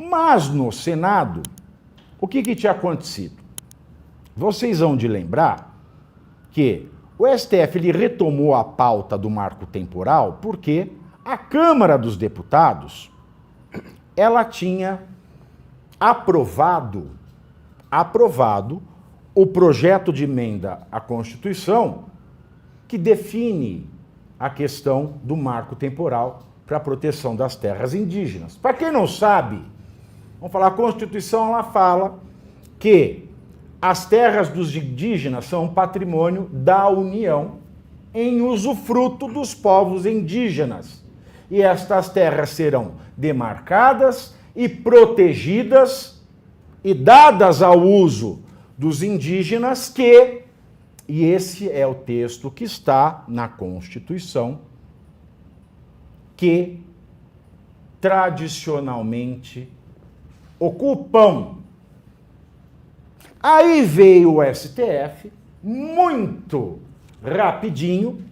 Mas no Senado, o que tinha acontecido? Vocês vão de lembrar que o STF ele retomou a pauta do marco temporal porque a Câmara dos Deputados ela tinha aprovado o projeto de emenda à Constituição que define a questão do marco temporal para a proteção das terras indígenas. Para quem não sabe, vamos falar, a Constituição ela fala que as terras dos indígenas são patrimônio da União em usufruto dos povos indígenas. E estas terras serão demarcadas e protegidas e dadas ao uso dos indígenas e esse é o texto que está na Constituição, que tradicionalmente ocupam. Aí veio o STF, muito rapidinho,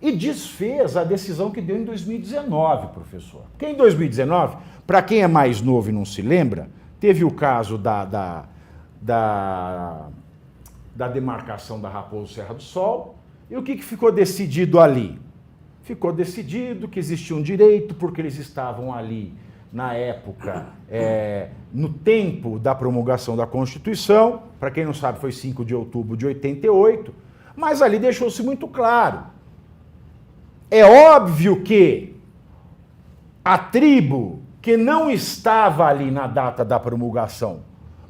e desfez a decisão que deu em 2019, professor. Porque em 2019, para quem é mais novo e não se lembra, teve o caso da demarcação da Raposo Serra do Sol, e o que ficou decidido ali? Ficou decidido que existia um direito, porque eles estavam ali na época, no tempo da promulgação da Constituição, para quem não sabe foi 5 de outubro de 88, mas ali deixou-se muito claro. É óbvio que a tribo que não estava ali na data da promulgação,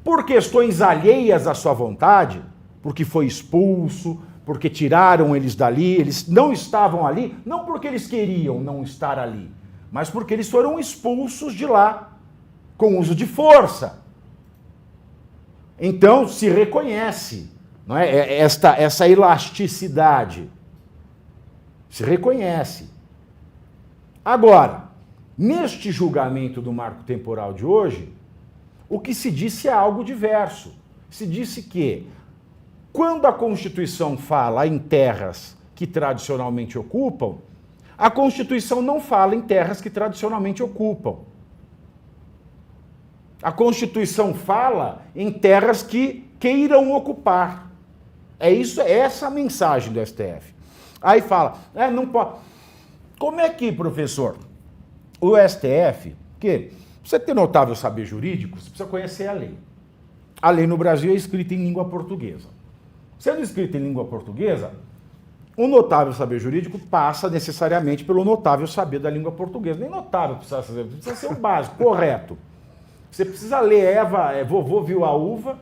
por questões alheias à sua vontade, porque foi expulso, porque tiraram eles dali, eles não estavam ali, não porque eles queriam não estar ali, mas porque eles foram expulsos de lá, com uso de força. Então, se reconhece, não é? Essa elasticidade. Se reconhece. Agora, neste julgamento do marco temporal de hoje, o que se disse é algo diverso. Se disse que, quando a Constituição fala em terras que tradicionalmente ocupam, a Constituição não fala em terras que tradicionalmente ocupam. A Constituição fala em terras que queiram ocupar. É essa a mensagem do STF. Aí fala, não pode. Como é que, professor, o STF, que você ter notável saber jurídico, você precisa conhecer a lei. A lei no Brasil é escrita em língua portuguesa. Sendo escrita em língua portuguesa, o notável saber jurídico passa necessariamente pelo notável saber da língua portuguesa. Nem notável precisa ser o básico, correto. Você precisa ler vovô viu a uva,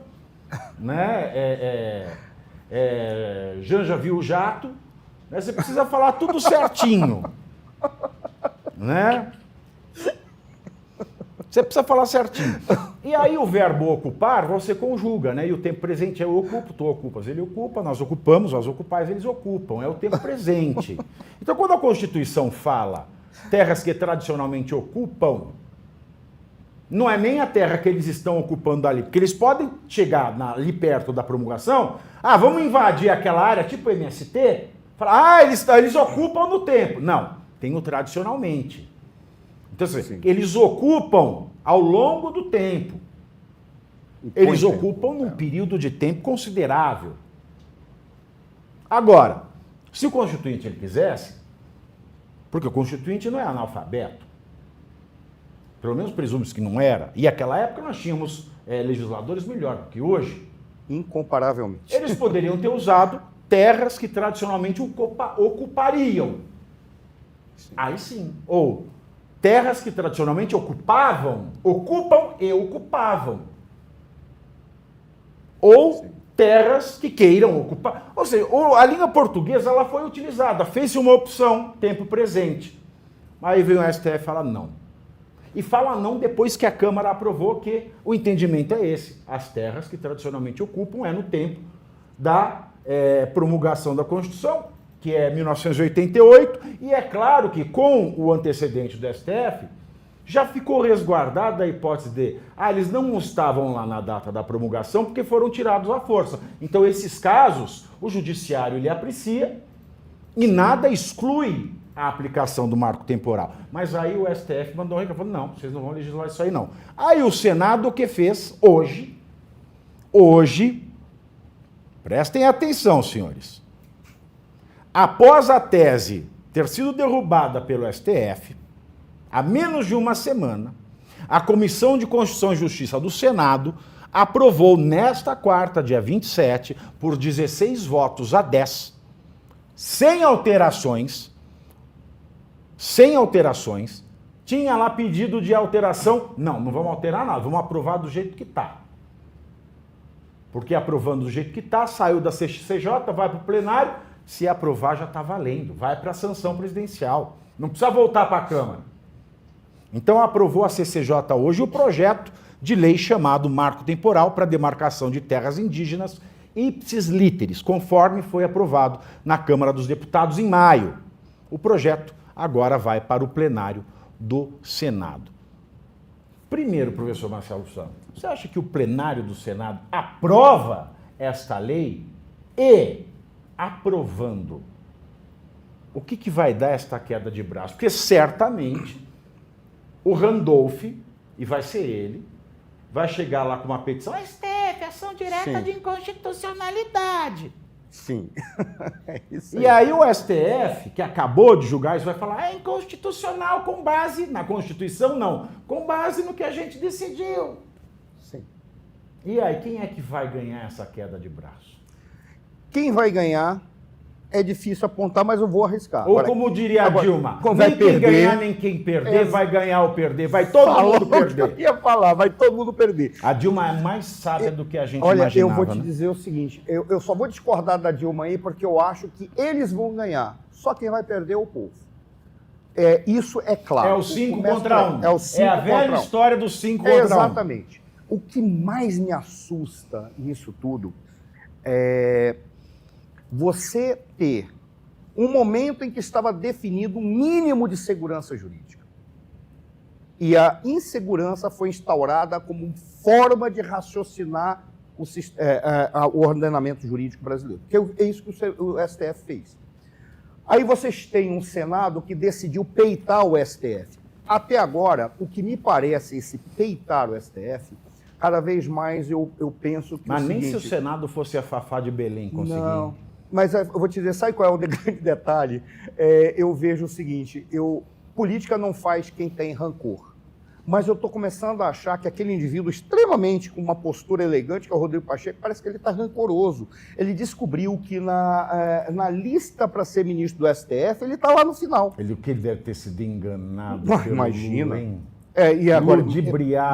né? Janja viu o jato, né? Você precisa falar tudo certinho, né? Você precisa falar certinho. E aí o verbo ocupar, você conjuga, né? E o tempo presente é eu ocupo, tu ocupas, ele ocupa, nós ocupamos, vós ocupais, eles ocupam. É o tempo presente. Então, quando a Constituição fala terras que tradicionalmente ocupam, não é nem a terra que eles estão ocupando ali, porque eles podem chegar ali perto da promulgação, vamos invadir aquela área, tipo MST, falar, eles ocupam no tempo. Não, tem o tradicionalmente. Então, assim, eles ocupam ao longo do tempo. Eles ocupam num período de tempo considerável. Agora, se o Constituinte ele quisesse, porque o Constituinte não é analfabeto, pelo menos presume-se que não era, e naquela época nós tínhamos legisladores melhor do que hoje. Incomparavelmente. Eles poderiam ter usado terras que tradicionalmente ocupariam. Sim. Aí sim. Ou terras que tradicionalmente ocupam e ocupavam. Ou sim, terras que queiram ocupar. Ou seja, a língua portuguesa ela foi utilizada, fez uma opção, tempo presente. Aí vem o STF e fala não. E fala não depois que a Câmara aprovou que o entendimento é esse. As terras que tradicionalmente ocupam no tempo da promulgação da Constituição, que é 1988, e é claro que com o antecedente do STF, já ficou resguardada a hipótese de, eles não estavam lá na data da promulgação porque foram tirados à força. Então, esses casos, o judiciário ele aprecia e nada exclui a aplicação do marco temporal. Mas aí o STF mandou um recado, falou, não, vocês não vão legislar isso aí não. Aí o Senado o que fez hoje, prestem atenção, senhores, após a tese ter sido derrubada pelo STF, há menos de uma semana, a Comissão de Constituição e Justiça do Senado aprovou nesta quarta, dia 27, por 16 votos a 10, sem alterações, tinha lá pedido de alteração, não vamos alterar nada, vamos aprovar do jeito que está. Porque aprovando do jeito que está, saiu da CCJ, vai para o plenário, se aprovar já está valendo, vai para a sanção presidencial, não precisa voltar para a Câmara. Então aprovou a CCJ hoje o projeto de lei chamado Marco Temporal para Demarcação de Terras Indígenas ipsis literis, conforme foi aprovado na Câmara dos Deputados em maio. O projeto agora vai para o plenário do Senado. Primeiro, professor Marcelo Santos, você acha que o plenário do Senado aprova esta lei? E, aprovando, o que vai dar esta queda de braço? Porque certamente o Randolph, e vai ser ele, vai chegar lá com uma petição, STF, ação direta de inconstitucionalidade. Sim. É isso aí. E aí o STF, que acabou de julgar isso, vai falar, é inconstitucional com base na Constituição, não, com base no que a gente decidiu. Sim. E aí, quem é que vai ganhar essa queda de braço? Quem vai ganhar é difícil apontar, mas eu vou arriscar. Ou como diria a Dilma, nem quem ganhar nem quem perder vai ganhar ou perder, vai todo mundo perder. Eu ia falar, vai todo mundo perder. A Dilma é mais sábia do que a gente imaginava. Olha, eu vou te dizer o seguinte, eu só vou discordar da Dilma aí porque eu acho que eles vão ganhar, só quem vai perder é o povo. Isso é claro. É o 5 contra 1. É a velha história do 5 contra 1. Exatamente. O que mais me assusta nisso tudo é você ter um momento em que estava definido um mínimo de segurança jurídica. E a insegurança foi instaurada como forma de raciocinar o ordenamento jurídico brasileiro. Que é isso que o STF fez. Aí vocês têm um Senado que decidiu peitar o STF. Até agora, o que me parece esse peitar o STF, cada vez mais eu penso que Mas nem se o Senado fosse a Fafá de Belém conseguir. Não. Mas eu vou te dizer, sabe qual é o grande detalhe? Eu vejo o seguinte, política não faz quem tem rancor. Mas eu estou começando a achar que aquele indivíduo extremamente com uma postura elegante, que é o Rodrigo Pacheco, parece que ele está rancoroso. Ele descobriu que na lista para ser ministro do STF, ele está lá no final. Ele deve ter sido enganado pelo Imagina. Lula, hein? E agora,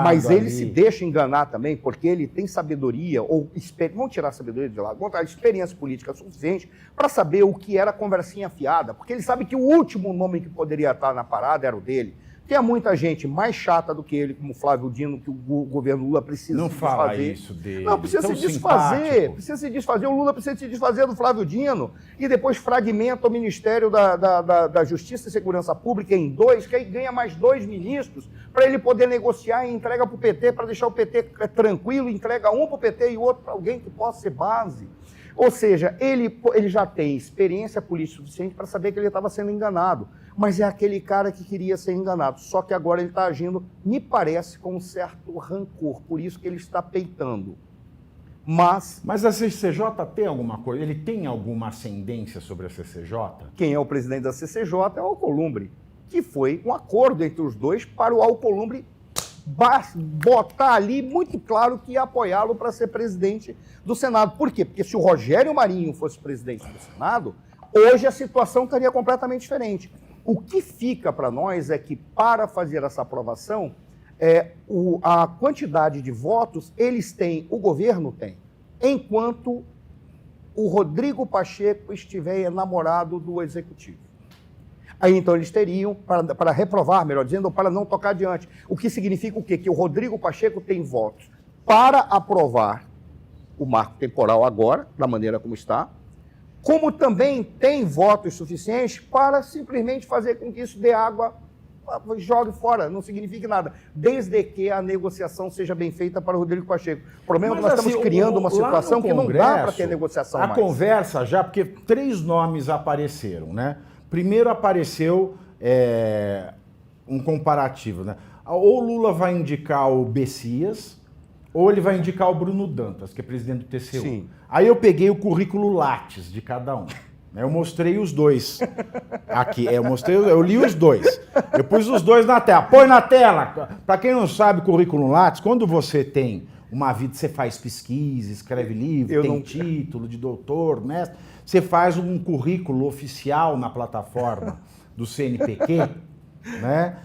mas ele ali. se deixa enganar também, porque ele tem sabedoria, ou vamos tirar a sabedoria de lá, vamos tirar a experiência política suficiente para saber o que era conversinha fiada, porque ele sabe que o último nome que poderia estar na parada era o dele. Tem muita gente mais chata do que ele, como Flávio Dino, que o governo Lula precisa se desfazer. Não fala isso dele. Não, precisa se desfazer. Precisa se desfazer. O Lula precisa se desfazer do Flávio Dino e depois fragmenta o Ministério da Justiça e Segurança Pública em 2, que aí ganha mais 2 ministros para ele poder negociar e entrega para o PT, para deixar o PT tranquilo, entrega um para o PT e outro para alguém que possa ser base. Ou seja, ele já tem experiência política suficiente para saber que ele estava sendo enganado. Mas é aquele cara que queria ser enganado. Só que agora ele está agindo, me parece, com um certo rancor. Por isso que ele está peitando. Mas a CCJ tem alguma coisa? Ele tem alguma ascendência sobre a CCJ? Quem é o presidente da CCJ é o Alcolumbre, que foi um acordo entre os dois para o Alcolumbre botar ali muito claro que ia apoiá-lo para ser presidente do Senado. Por quê? Porque se o Rogério Marinho fosse presidente do Senado, hoje a situação estaria completamente diferente. O que fica para nós é que, para fazer essa aprovação, a quantidade de votos eles têm, o governo tem, enquanto o Rodrigo Pacheco estiver enamorado do Executivo. Aí, então, eles teriam, para reprovar, melhor dizendo, ou para não tocar adiante. O que significa o quê? Que o Rodrigo Pacheco tem votos para aprovar o marco temporal agora, da maneira como está, como também tem votos suficientes para simplesmente fazer com que isso dê água, jogue fora, não signifique nada, desde que a negociação seja bem feita para o Rodrigo Pacheco. O problema é que nós estamos criando uma situação que não dá para ter negociação mais. A conversa já, porque 3 nomes apareceram, né? primeiro apareceu um comparativo, né? Ou o Lula vai indicar o Bessias, ou ele vai indicar o Bruno Dantas, que é presidente do TCU. Sim. Aí eu peguei o currículo Lattes de cada um. Eu mostrei os dois aqui. Eu li os dois. Eu pus os dois na tela. Põe na tela! Para quem não sabe, currículo Lattes, quando você tem uma vida, você faz pesquisa, escreve livro, tem título de doutor, mestre, você faz um currículo oficial na plataforma do CNPq, né?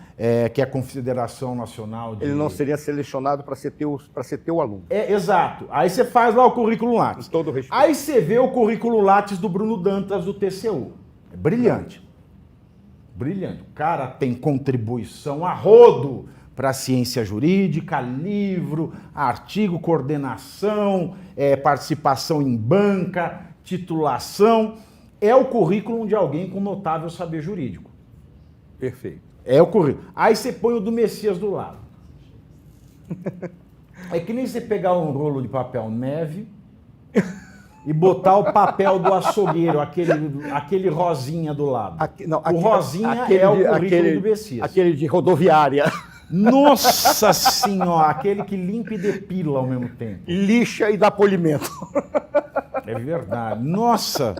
Que é a Confederação Nacional de... Ele não seria selecionado para ser teu aluno. Exato. Aí você faz lá o currículo Lattes. Com todo respeito. Aí você vê o currículo Lattes do Bruno Dantas do TCU. É brilhante. Brilhante. O cara tem contribuição a rodo para a ciência jurídica, livro, artigo, coordenação, participação em banca, titulação. É o currículo de alguém com notável saber jurídico. Perfeito. É o currículo. Aí você põe o do Messias do lado. É que nem você pegar um rolo de papel neve e botar o papel do açougueiro, aquele rosinha do lado. O rosinha é o currículo do Messias. Aquele de rodoviária. Nossa senhora, aquele que limpa e depila ao mesmo tempo. Lixa e dá polimento. É verdade. Nossa...